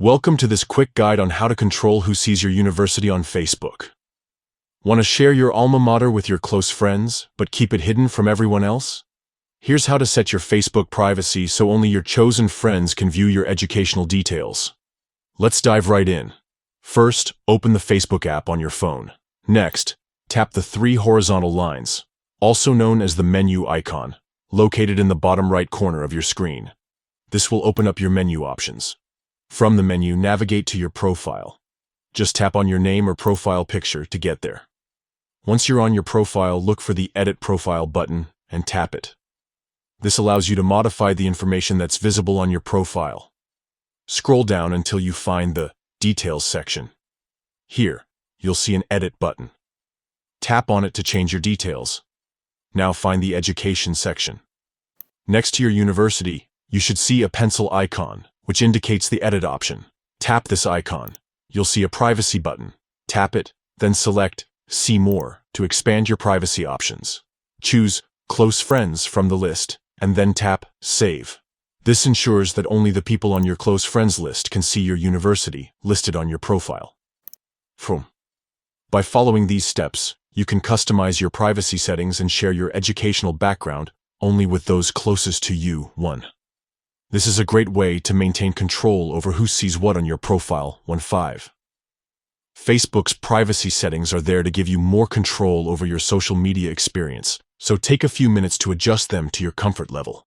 Welcome to this quick guide on how to control who sees your university on Facebook. Want to share your alma mater with your close friends, but keep it hidden from everyone else? Here's how to set your Facebook privacy so only your chosen friends can view your educational details. Let's dive right in. First, open the Facebook app on your phone. Next, tap the three horizontal lines, also known as the menu icon, located in the bottom right corner of your screen. This will open up your menu options. From the menu, navigate to your profile. Just tap on your name or profile picture to get there. Once you're on your profile, look for the Edit Profile button and tap it. This allows you to modify the information that's visible on your profile. Scroll down until you find the Details section. Here, you'll see an Edit button. Tap on it to change your details. Now find the Education section. Next to your university, you should see a pencil icon, which indicates the Edit option. Tap this icon. You'll see a Privacy button. Tap it, then select See More to expand your privacy options. Choose Close Friends from the list, and then tap Save. This ensures that only the people on your close friends list can see your university listed on your profile. By following these steps, you can customize your privacy settings and share your educational background only with those closest to you. This is a great way to maintain control over who sees what on your profile. 15. Facebook's privacy settings are there to give you more control over your social media experience, so take a few minutes to adjust them to your comfort level.